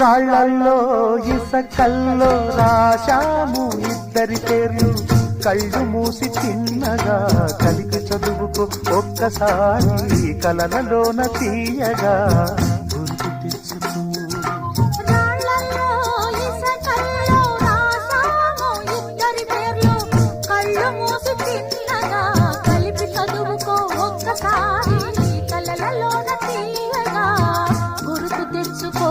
రాళ్ళల్లో ఇసకల్లో రాశాము ఇద్దరి పేర్లు, కళ్ళు మూసి చిన్నగా కలిగి చదువుకో ఒక్కసారి కలలలోన తీయగా గుర్తు తెచ్చుకో. రాళ్ళల్లో ఇసకల్లో రాశాము ఇద్దరి పేర్లు, కళ్ళు మూసి చిన్నగా కలిపి చదువుకో ఒక్కసారి కలలలోన తీయగా గుర్తు తెచ్చుకో.